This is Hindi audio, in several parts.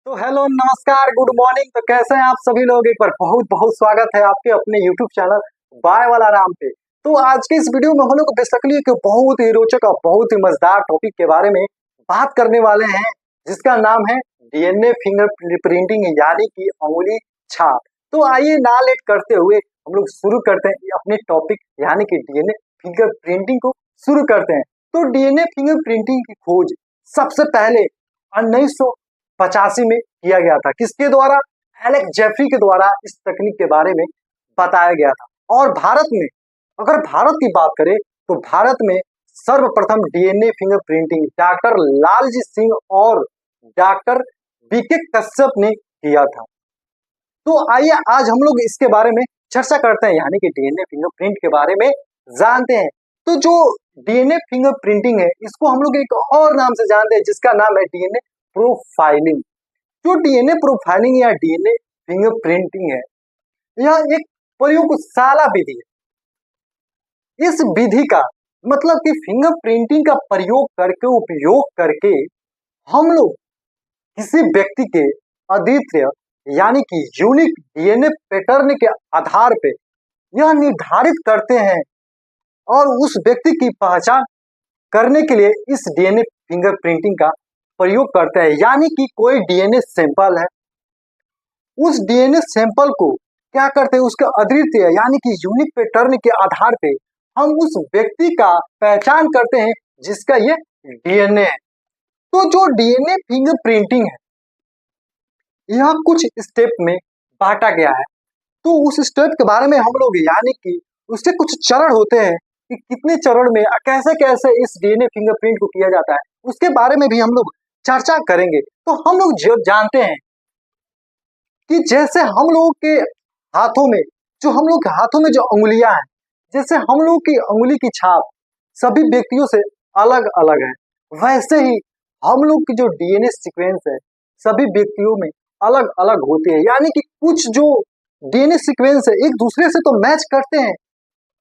तो हेलो नमस्कार गुड मॉर्निंग। तो कैसे हैं आप सभी लोग। एक बार बहुत बहुत स्वागत है आपके अपने यूट्यूब चैनल बाय वाला राम पे। तो आज के इस वीडियो में हम लोग बेसिकली एक बहुत ही रोचक और बहुत ही मजेदार टॉपिक के बारे में बात करने वाले हैं, जिसका नाम है डीएनए फिंगर प्रिंटिंग यानी कि उंगली छाप। तो आइए ना लेट करते हुए हम लोग शुरू करते हैं अपने टॉपिक यानी कि डीएनए फिंगर प्रिंटिंग को शुरू करते हैं। तो डीएनए फिंगर प्रिंटिंग की खोज सबसे पहले 1985 में किया गया था। किसके द्वारा? एलेक्स जेफरी के द्वारा इस तकनीक के बारे में बताया गया था। और भारत में, अगर भारत की बात करें तो भारत में सर्वप्रथम DNA finger printing doctor Lalji Singh और डॉक्टर बीके कश्यप ने किया था। तो आइए आज हम लोग इसके बारे में चर्चा करते हैं, यानी कि डीएनए फिंगरप्रिंट के बारे में जानते हैं। तो जो डीएनए फिंगर प्रिंटिंग है, इसको हम लोग एक और नाम से जानते हैं, जिसका नाम है डीएनए प्रोफाइलिंग। जो डीएनए प्रोफाइलिंग या डीएनए फिंगर प्रिंटिंग है, यह एक प्रयोगशाला विधि है। इस विधि का मतलब कि फिंगर प्रिंटिंग का प्रयोग करके, उपयोग करके हम लोग किसी व्यक्ति के अद्वितीय यानी कि यूनिक डीएनए पैटर्न के आधार पे यह निर्धारित करते हैं और उस व्यक्ति की पहचान करने के लिए इस डीएनए फिंगर प्रिंटिंग का प्रयोग करते हैं। यानी कि कोई डीएनए सैंपल है, उस डीएनए सैंपल को क्या करते हैं, उसके अद्वितीय यानी कि यूनिक पैटर्न के आधार पे हम उस व्यक्ति का पहचान करते हैं जिसका ये डीएनए है। तो जो डीएनए फिंगर प्रिंटिंग है, यह कुछ स्टेप में बांटा गया है। तो उस स्टेप के बारे में हम लोग, यानी कि उसके कुछ चरण होते हैं कि कितने चरण में कैसे कैसे इस डीएनए फिंगरप्रिंट को किया जाता है, उसके बारे में भी हम लोग चर्चा करेंगे। तो हम लोग जो जानते हैं कि जैसे हम लोगों के हाथों में, जो हम लोग के हाथों में जो उंगलियां हैं, जैसे हम लोग की उंगली की छाप सभी व्यक्तियों से अलग अलग है, वैसे ही हम लोग की जो डीएनए सीक्वेंस है सभी व्यक्तियों में अलग अलग होती है। यानी कि कुछ जो डीएनए सीक्वेंस है एक दूसरे से तो मैच करते हैं,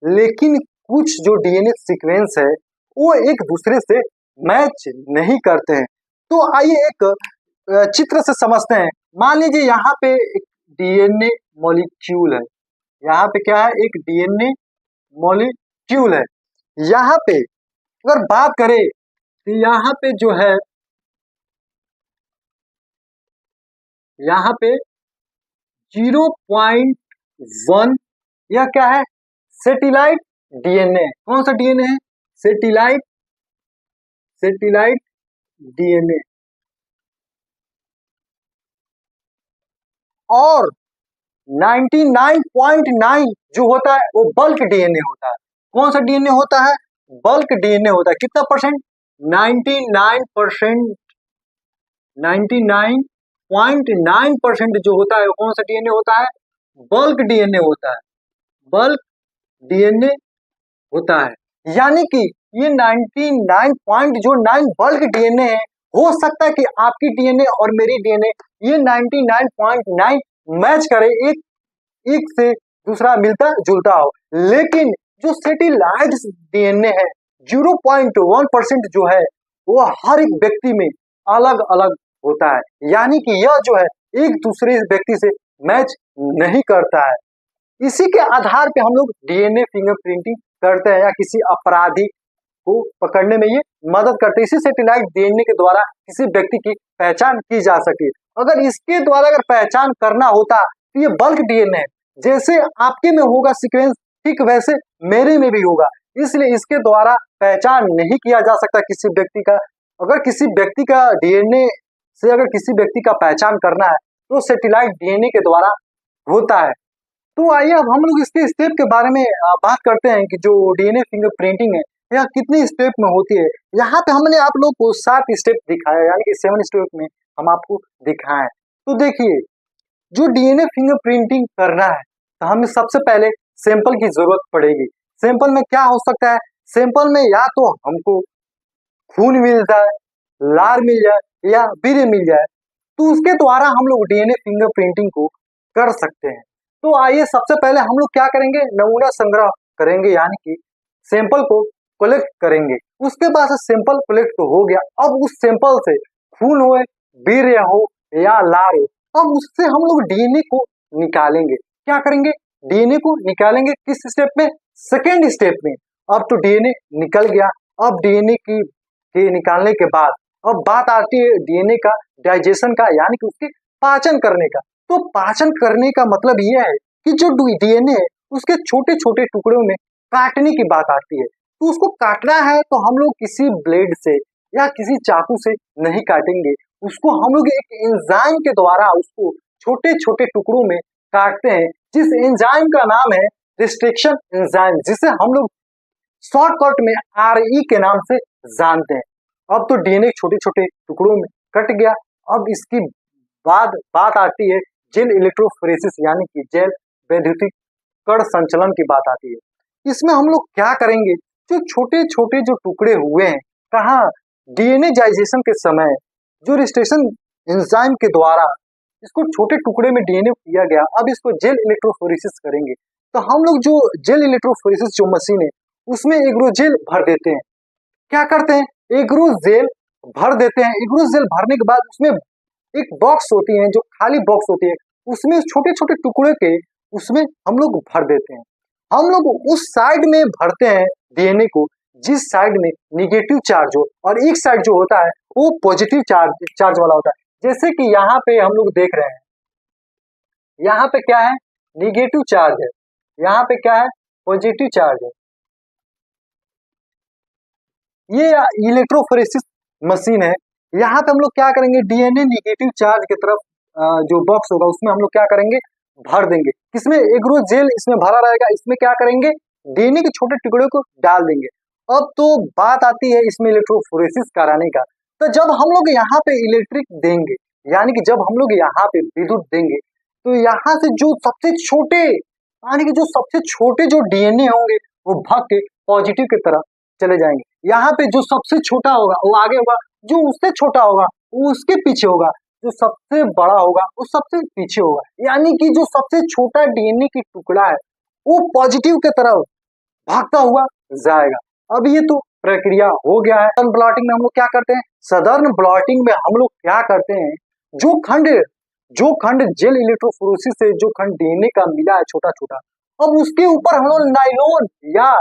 लेकिन कुछ जो डीएनए सीक्वेंस है वो एक दूसरे से मैच नहीं करते हैं। तो आइए एक चित्र से समझते हैं। मान लीजिए यहाँ पे एक डीएनए मॉलिक्यूल है, यहाँ पे क्या है, एक डीएनए मॉलिक्यूल है। यहाँ पे अगर बात करें तो यहाँ पे जो है, यहाँ पे 0.1 यह क्या है, सेटेलाइट डीएनए। कौन सा डीएनए है? Satellite DNA. और 99.9 जो होता है वो बल्क डीएनए होता है। कौन सा डीएनए होता है? बल्क डीएनए होता है। कितना परसेंट? 99%। 99.9% जो होता है वो कौन सा डीएनए होता है? बल्क डीएनए होता है। बल्क डीएनए होता है। यानी कि ये 99.9 बल्क डीएनए है। हो सकता है कि आपकी डीएनए और मेरी डीएनए ये 99.9 मैच करे, एक से दूसरा मिलता जुलता हो, लेकिन जो सेटेलाइट डीएनए है 0.1% जो है वो हर एक व्यक्ति में अलग अलग होता है। यानी कि यह जो है एक दूसरे व्यक्ति से मैच नहीं करता है। इसी के आधार पे हम लोग डीएनए फिंगरप्रिंटिंग करते हैं या किसी अपराधी को पकड़ने में ये मदद करते हैं। इसी सेटेलाइट डीएनए के द्वारा किसी व्यक्ति की पहचान की जा सके। अगर इसके द्वारा अगर पहचान करना होता तो ये बल्क डीएनए जैसे आपके में होगा सीक्वेंस, ठीक वैसे मेरे में भी होगा, इसलिए इसके द्वारा पहचान नहीं किया जा सकता किसी व्यक्ति का। अगर किसी व्यक्ति का डीएनए से अगर किसी व्यक्ति का पहचान करना है तो सेटेलाइट डीएनए के द्वारा होता है। तो आइए अब हम लोग इसके स्टेप के बारे में बात करते हैं कि जो डीएनए फिंगरप्रिंटिंग है यह कितनी स्टेप में होती है। यहाँ पे हमने आप लोग को 7 स्टेप दिखाया, यानी कि 7 स्टेप में हम आपको दिखाएं। तो देखिए, जो डीएनए फिंगरप्रिंटिंग करना है तो हमें सबसे पहले सैंपल की जरूरत पड़ेगी। सैंपल में क्या हो सकता है? सैंपल में या तो हमको खून मिल जाए, लार मिल जाए या वीर्य मिल जाए, तो उसके द्वारा हम लोग डीएनए फिंगरप्रिंटिंग को कर सकते हैं। तो आइए सबसे पहले हम लोग क्या करेंगे, नमूना संग्रह करेंगे, यानी कि सैंपल को कलेक्ट करेंगे। उसके बाद सैंपल कलेक्ट तो हो गया, अब उस सैंपल से खून हो, वीर्य हो या लार हो, अब उससे हम लोग डीएनए को निकालेंगे। क्या करेंगे? डीएनए को निकालेंगे। किस स्टेप में? सेकेंड स्टेप में। अब तो डीएनए निकल गया। अब डीएनए के निकालने के बाद अब बात आती है डीएनए का डाइजेशन का, यानी कि उसके पाचन करने का। तो पाचन करने का मतलब यह है कि जो डीएनए है उसके छोटे छोटे टुकड़ों में काटने की बात आती है। तो उसको काटना है तो हम लोग किसी ब्लेड से या किसी चाकू से नहीं काटेंगे, उसको हम लोग एक एंजाइम के द्वारा उसको छोटे छोटे टुकड़ों में काटते हैं, जिस एंजाइम का नाम है रिस्ट्रिक्शन एंजाइम, जिसे हम लोग शॉर्टकट में आरई के नाम से जानते हैं। अब तो डीएनए छोटे छोटे टुकड़ों में कट गया। अब इसकी बाद बात आती है जेल इलेक्ट्रोफोरेसिस, यानी कि जेल वैद्युतिक कण संचलन की बात आती है। इसमें हम लोग क्या करेंगे? जो छोटे छोटे जो टुकड़े हुए हैं, कहाँ? डीएनए डाइजेशन के समय जो रिस्ट्रिक्शन एंजाइम के द्वारा इसको छोटे टुकड़े में डीएनए किया गया, अब इसको जेल इलेक्ट्रोफोरेसिस करेंगे। तो हम लोग जो जेल इलेक्ट्रोफोरेसिस जो मशीन है उसमें एग्रोजेल भर देते हैं। क्या करते हैं? एग्रोजेल भर देते हैं। एग्रोजेल भरने के बाद उसमें एक बॉक्स होती है, जो खाली बॉक्स होती है, उसमें छोटे छोटे टुकड़े के उसमें हम लोग भर देते हैं। हम लोग उस साइड में भरते हैं डीएनए को जिस साइड में निगेटिव चार्ज हो, और एक साइड जो होता है वो पॉजिटिव चार्ज वाला होता है। जैसे कि यहाँ पे हम लोग देख रहे हैं, यहाँ पे क्या है? निगेटिव चार्ज है, यहाँ पे क्या है? पॉजिटिव चार्ज है। ये इलेक्ट्रोफोरेसिस मशीन है। यहाँ पे हम लोग क्या करेंगे? डीएनए निगेटिव चार्ज की तरफ जो बॉक्स होगा उसमें हम लोग क्या करेंगे? भर देंगे। किसमें? एग्रोजेल इसमें भरा रहेगा। इसमें क्या करेंगे? डीएनए के छोटे टुकड़े को डाल देंगे। अब तो बात आती है इसमें इलेक्ट्रोफोरेसिस कराने का। तो जब हम लोग यहाँ पे इलेक्ट्रिक देंगे, यानी कि जब हम लोग यहाँ पे विद्युत देंगे, तो यहाँ से जो सबसे छोटे, यानी कि जो सबसे छोटे जो डीएनए होंगे वो भाग के पॉजिटिव की तरफ चले जाएंगे। यहाँ पे जो सबसे छोटा होगा वो आगे होगा, जो उससे छोटा होगा वो उसके पीछे होगा, जो सबसे बड़ा होगा वो सबसे पीछे होगा। यानी कि जो सबसे छोटा डीएनए की टुकड़ा है वो पॉजिटिव की तरफ भागता हुआ जाएगा। अब ये तो प्रक्रिया हो गया है। सदर्न ब्लॉटिंग में हम लोग क्या करते हैं? सदर्न ब्लॉटिंग में हम लोग क्या करते हैं? जो खंड जेल इलेक्ट्रोफोरेसिस से जो खंड डीएनए का मिला है छोटा छोटा, अब उसके ऊपर हम लोग नाइलॉन या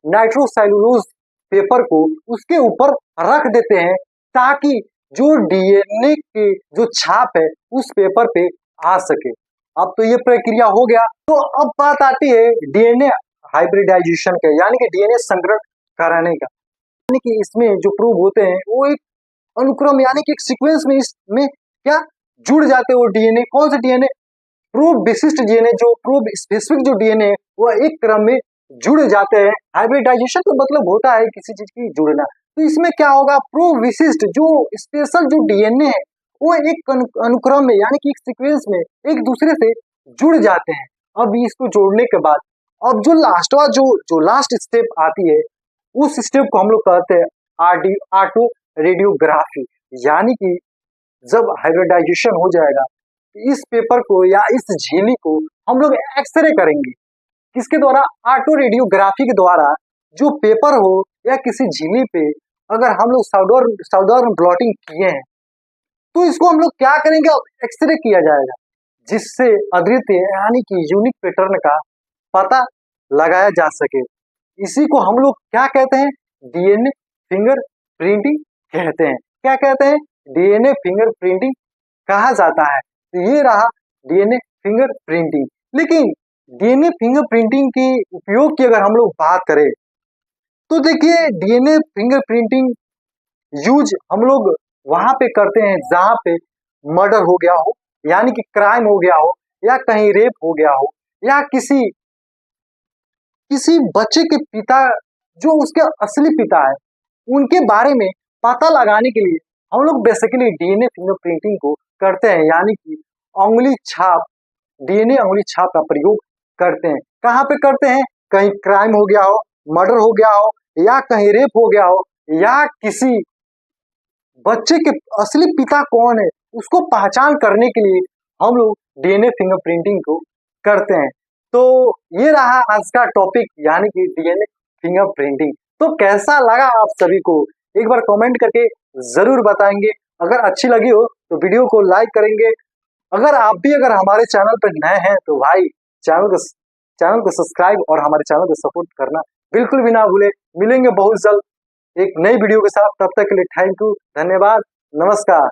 नाइट्रोसेलुलोज पेपर को उसके ऊपर रख देते हैं, ताकि जो डीएनए की जो छाप है उस पेपर पे आ सके। अब तो ये प्रक्रिया हो गया। तो अब बात आती है डीएनए हाइब्रिडाइजेशन के, यानी कि डीएनए संकरण कराने का। यानी कि इसमें जो प्रूव होते हैं वो एक अनुक्रम, यानी कि एक सीक्वेंस में इसमें क्या जुड़ जाते हैं वो डीएनए। कौन से डीएनए? प्रूव विशिष्ट डीएनए, जो प्रूव स्पेसिफिक जो डीएनए है वो एक क्रम में जुड़ जाते हैं। हाइब्रिडाइजेशन का मतलब होता है किसी चीज की जुड़ना। तो इसमें क्या होगा? प्रूव विशिष्ट जो स्पेशल जो डीएनए है वो एक अनुक्रम में, यानी कि एक सीक्वेंस में एक दूसरे से जुड़ जाते हैं। अब इसको जोड़ने के बाद अब जो लास्टवा जो लास्ट स्टेप आती है उस स्टेप को हम लोग कहते हैं ऑटो रेडियोग्राफी। यानी कि जब हाइब्रिडाइजेशन हो जाएगा, इस पेपर को या इस झिल्ली को हम लोग एक्सरे करेंगे। किसके द्वारा? ऑटो रेडियोग्राफी के द्वारा। जो पेपर हो या किसी झिल्ली पे अगर हम लोग साउदर्न ब्लॉटिंग किए हैं तो इसको हम लोग क्या करेंगे? अब एक्सरे किया जाएगा, जिससे अद्वितीय यानी कि यूनिक पैटर्न का पता लगाया जा सके। इसी को हम लोग क्या कहते हैं? डीएनए फिंगर प्रिंटिंग कहते हैं। क्या कहते हैं? डीएनए फिंगर प्रिंटिंग कहा जाता है। तो ये रहा डीएनए फिंगर प्रिंटिंग। लेकिन डीएनए फिंगर प्रिंटिंग के उपयोग की अगर हम लोग बात करें तो देखिए, डीएनए फिंगर प्रिंटिंग यूज हम लोग वहां पे करते हैं जहां पे मर्डर हो गया हो, यानी कि क्राइम हो गया हो, या कहीं रेप हो गया हो, या किसी बच्चे के पिता जो उसके असली पिता है उनके बारे में पता लगाने के लिए हम लोग बेसिकली डीएनए फिंगर प्रिंटिंग को करते हैं। यानी कि उंगली छाप, डीएनए उंगली छाप का प्रयोग करते हैं। कहाँ पे करते हैं? कहीं क्राइम हो गया हो, मर्डर हो गया हो, या कहीं रेप हो गया हो, या किसी बच्चे के असली पिता कौन है उसको पहचान करने के लिए हम लोग डीएनए फिंगर प्रिंटिंग को करते हैं। तो ये रहा आज का टॉपिक, यानी कि डीएनए फिंगर प्रिंटिंग। तो कैसा लगा आप सभी को? एक बार कमेंट करके जरूर बताएंगे। अगर अच्छी लगी हो तो वीडियो को लाइक करेंगे। अगर आप भी अगर हमारे चैनल पर नए हैं तो भाई चैनल को सब्सक्राइब और हमारे चैनल को सपोर्ट करना बिल्कुल भी ना भूले। मिलेंगे बहुत जल्द एक नई वीडियो के साथ, तब तक के लिए थैंक यू, धन्यवाद, नमस्कार।